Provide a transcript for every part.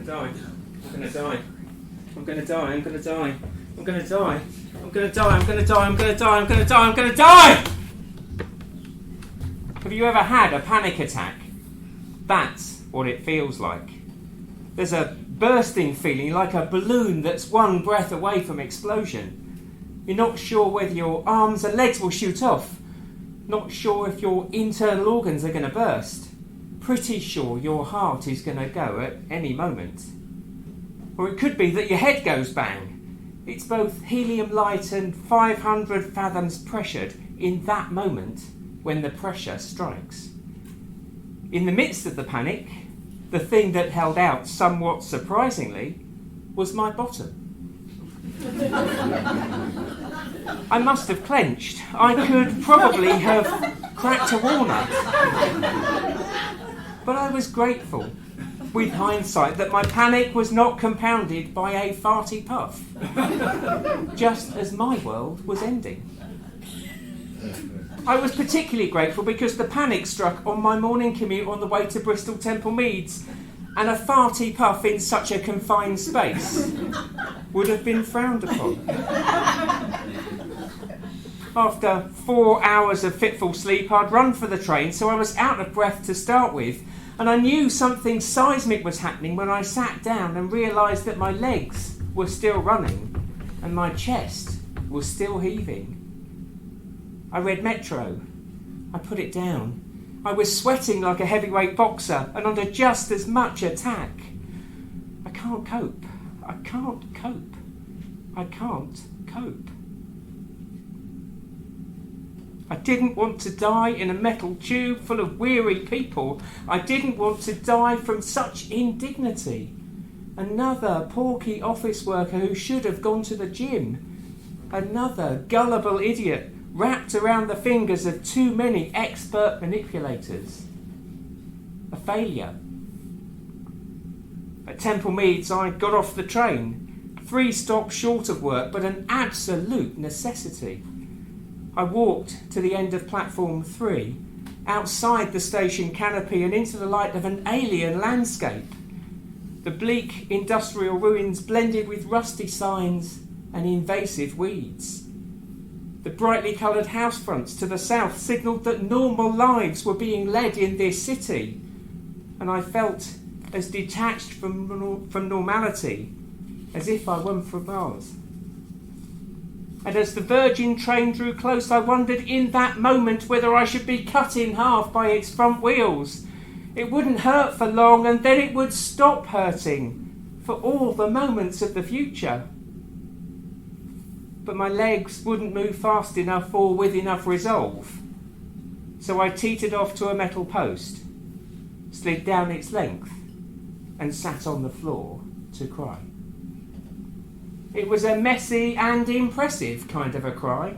gonna die. I'm gonna die. I'm gonna die. I'm gonna die. I'm gonna die. I'm gonna die. I'm gonna die. I'm gonna die. I'm gonna die. I'm gonna die. Have you ever had a panic attack? That's what it feels like. There's a bursting feeling like a balloon that's one breath away from explosion. You're not sure whether your arms and legs will shoot off. Not sure if your internal organs are going to burst. Pretty sure your heart is going to go at any moment. Or it could be that your head goes bang. It's both helium light and 500 fathoms pressured in that moment when the pressure strikes. In the midst of the panic, the thing that held out somewhat surprisingly was my bottom. I must have clenched. I could probably have cracked a walnut. But I was grateful, with hindsight, that my panic was not compounded by a farty puff, just as my world was ending. I was particularly grateful because the panic struck on my morning commute on the way to Bristol Temple Meads, and a farty puff in such a confined space would have been frowned upon. After 4 hours of fitful sleep, I'd run for the train, so I was out of breath to start with, and I knew something seismic was happening when I sat down and realised that my legs were still running and my chest was still heaving. I read Metro. I put it down. I was sweating like a heavyweight boxer and under just as much attack. I can't cope. I can't cope. I can't cope. I didn't want to die in a metal tube full of weary people. I didn't want to die from such indignity. Another porky office worker who should have gone to the gym. Another gullible idiot wrapped around the fingers of too many expert manipulators. A failure. At Temple Meads, I got off the train, 3 stops short of work, but an absolute necessity. I walked to the end of platform 3, outside the station canopy and into the light of an alien landscape. The bleak industrial ruins blended with rusty signs and invasive weeds. The brightly coloured house fronts to the south signalled that normal lives were being led in this city, and I felt as detached from normality as if I were from Mars. And as the Virgin train drew close, I wondered in that moment whether I should be cut in half by its front wheels. It wouldn't hurt for long, and then it would stop hurting for all the moments of the future. But my legs wouldn't move fast enough or with enough resolve. So I teetered off to a metal post, slid down its length, and sat on the floor to cry. It was a messy and impressive kind of a cry.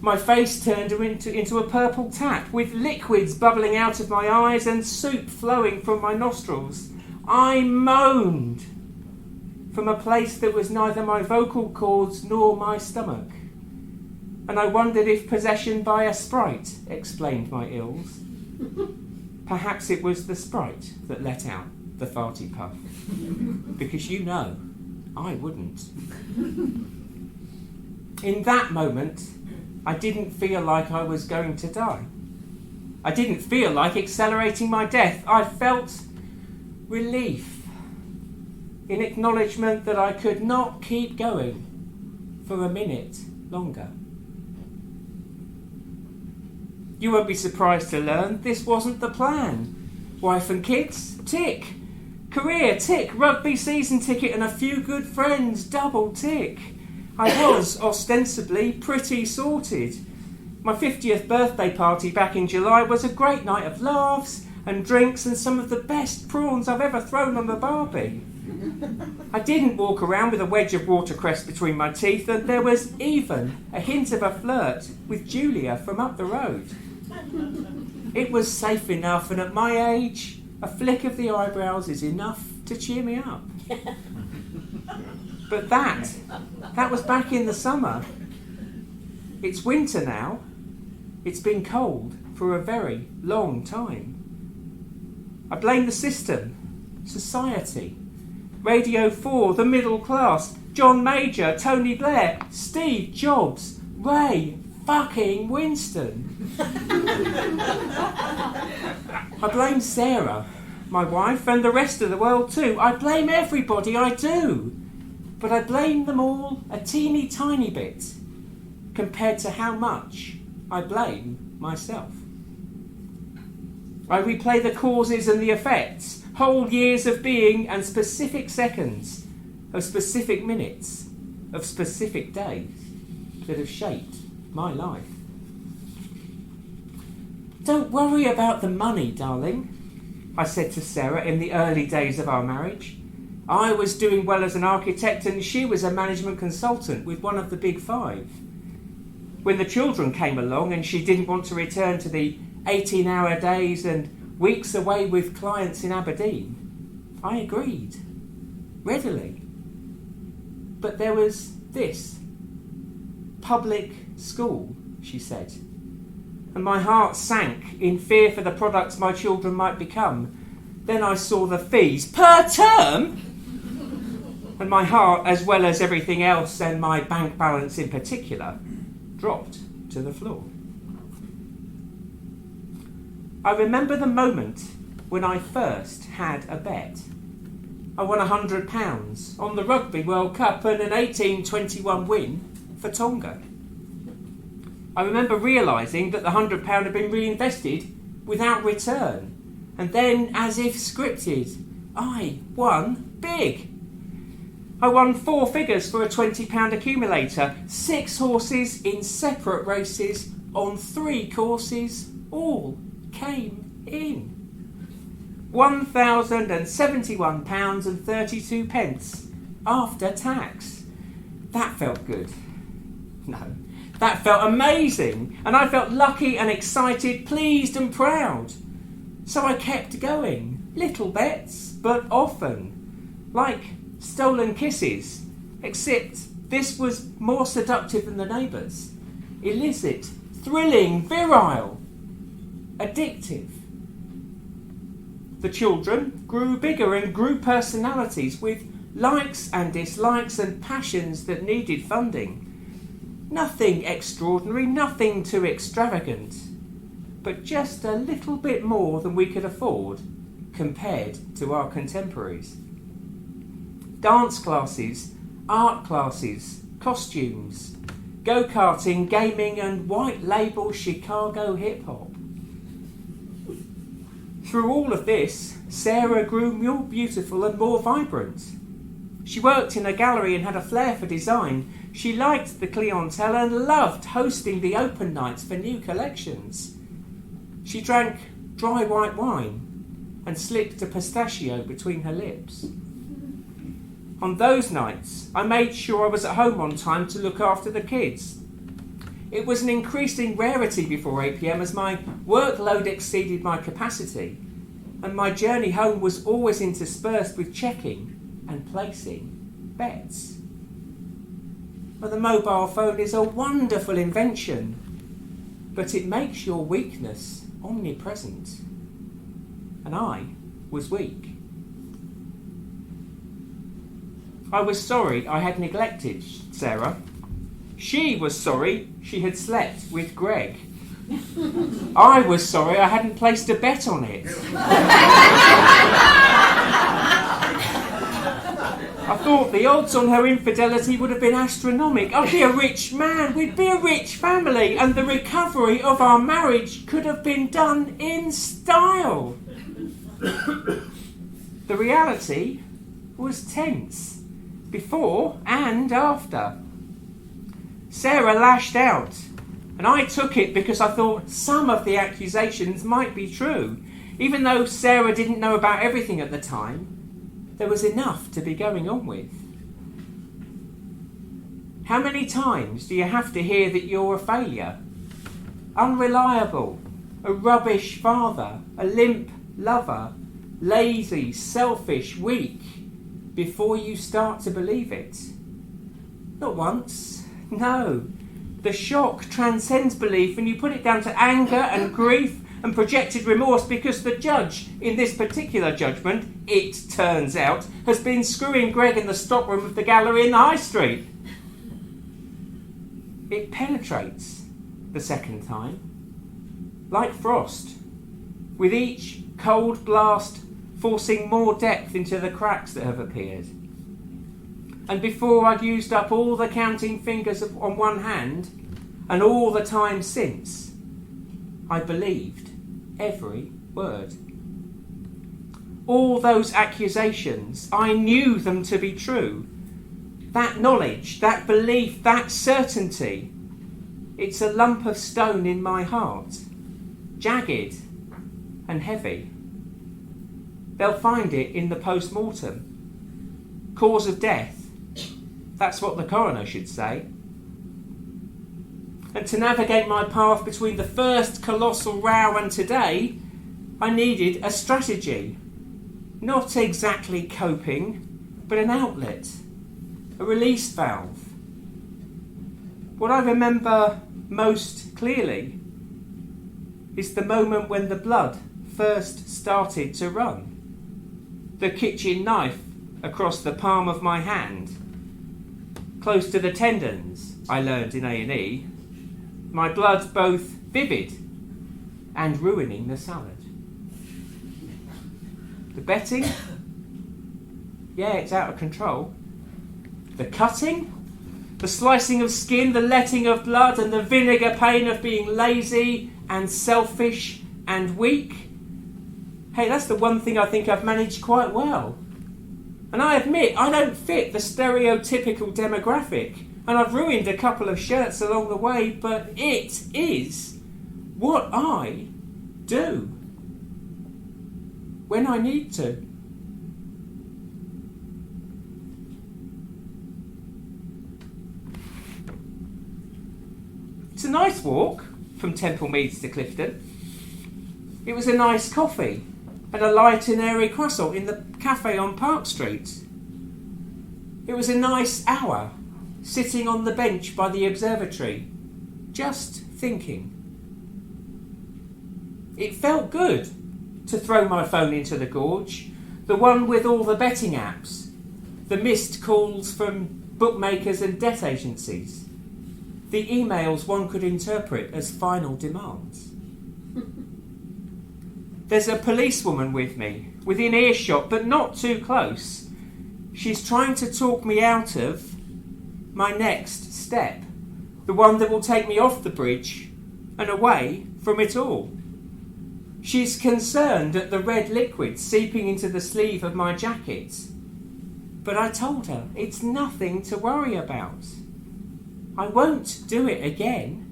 My face turned into a purple tap, with liquids bubbling out of my eyes and soup flowing from my nostrils. I moaned from a place that was neither my vocal cords nor my stomach. And I wondered if possession by a sprite explained my ills. Perhaps it was the sprite that let out the farty puff. Because you know, I wouldn't. In that moment, I didn't feel like I was going to die. I didn't feel like accelerating my death. I felt relief in acknowledgement that I could not keep going for a minute longer. You won't be surprised to learn this wasn't the plan. Wife and kids? Tick. Career? Tick. Rugby season ticket and a few good friends? Double tick. I was ostensibly pretty sorted. My 50th birthday party back in July was a great night of laughs and drinks and some of the best prawns I've ever thrown on the barbie. I didn't walk around with a wedge of watercress between my teeth, and there was even a hint of a flirt with Julia from up the road. It was safe enough, and at my age, a flick of the eyebrows is enough to cheer me up. But that was back in the summer. It's winter now. It's been cold for a very long time. I blame the system, society, Radio 4, The Middle Class, John Major, Tony Blair, Steve Jobs, Ray fucking Winston. I blame Sarah, my wife, and the rest of the world too. I blame everybody, I do. But I blame them all a teeny tiny bit compared to how much I blame myself. I replay the causes and the effects, whole years of being and specific seconds, of specific minutes, of specific days that have shaped my life. Don't worry about the money, darling, I said to Sarah in the early days of our marriage. I was doing well as an architect and she was a management consultant with one of the big five. When the children came along and she didn't want to return to the 18-hour days and weeks away with clients in Aberdeen, I agreed, readily. But there was this, public school, she said, and my heart sank in fear for the products my children might become. Then I saw the fees per term, and my heart, as well as everything else and my bank balance in particular, dropped to the floor. I remember the moment when I first had a bet. I won £100 on the Rugby World Cup and an 18-21 win for Tonga. I remember realising that the £100 had been reinvested without return, and then, as if scripted, I won big. I won 4 figures for a £20 accumulator, 6 horses in separate races on 3 courses, all came in. £1,071.32 after tax. That felt good. No, that felt amazing, and I felt lucky and excited, pleased and proud. So I kept going, little bets, but often, like stolen kisses, except this was more seductive than the neighbours. Illicit, thrilling, virile, addictive. The children grew bigger and grew personalities with likes and dislikes and passions that needed funding. Nothing extraordinary, nothing too extravagant, but just a little bit more than we could afford compared to our contemporaries. Dance classes, art classes, costumes, go-karting, gaming and white label Chicago hip-hop. Through all of this, Sarah grew more beautiful and more vibrant. She worked in a gallery and had a flair for design. She liked the clientele and loved hosting the open nights for new collections. She drank dry white wine and slipped a pistachio between her lips. On those nights, I made sure I was at home on time to look after the kids. It was an increasing rarity before 8 p.m. as my workload exceeded my capacity, and my journey home was always interspersed with checking and placing bets. Well, the mobile phone is a wonderful invention, but it makes your weakness omnipresent. And I was weak. I was sorry I had neglected Sarah. She was sorry she had slept with Greg. I was sorry I hadn't placed a bet on it. I thought the odds on her infidelity would have been astronomical. I'd be a rich man, we'd be a rich family, and the recovery of our marriage could have been done in style. The reality was tense, before and after. Sarah lashed out, and I took it because I thought some of the accusations might be true. Even though Sarah didn't know about everything at the time, there was enough to be going on with. How many times do you have to hear that you're a failure, unreliable, a rubbish father, a limp lover, lazy, selfish, weak, before you start to believe it? Not once, no. The shock transcends belief and you put it down to anger and grief and projected remorse because the judge in this particular judgment, it turns out, has been screwing Greg in the stockroom of the gallery in the High Street. It penetrates the second time, like frost, with each cold blast forcing more depth into the cracks that have appeared. And before I'd used up all the counting fingers on one hand, and all the time since, I believed every word. All those accusations, I knew them to be true. That knowledge, that belief, that certainty, it's a lump of stone in my heart, jagged and heavy. They'll find it in the post-mortem. Cause of death. That's what the coroner should say. And to navigate my path between the first colossal row and today, I needed a strategy. Not exactly coping, but an outlet. A release valve. What I remember most clearly is the moment when the blood first started to run. The kitchen knife across the palm of my hand, close to the tendons, I learned in A&E, my blood both vivid and ruining the salad. The betting? Yeah, it's out of control. The cutting? The slicing of skin, the letting of blood, and the vinegar pain of being lazy and selfish and weak? Hey, that's the one thing I think I've managed quite well. And I admit I don't fit the stereotypical demographic, and I've ruined a couple of shirts along the way, but it is what I do when I need to. It's a nice walk from Temple Meads to Clifton. It was a nice coffee and a light and airy croissant in the cafe on Park Street. It was a nice hour sitting on the bench by the observatory, just thinking. It felt good to throw my phone into the gorge, the one with all the betting apps, the missed calls from bookmakers and debt agencies, the emails one could interpret as final demands. There's a policewoman with me, within earshot, but not too close. She's trying to talk me out of my next step, the one that will take me off the bridge and away from it all. She's concerned at the red liquid seeping into the sleeve of my jacket. But I told her it's nothing to worry about. I won't do it again.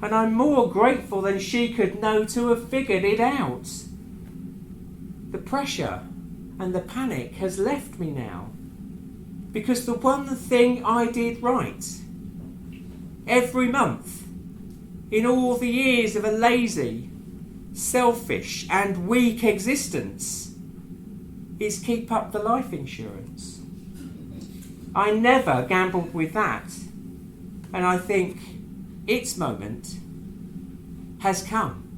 And I'm more grateful than she could know to have figured it out. The pressure and the panic has left me now, because the one thing I did right, every month, in all the years of a lazy, selfish and weak existence, is keep up the life insurance. I never gambled with that, and I think its moment has come.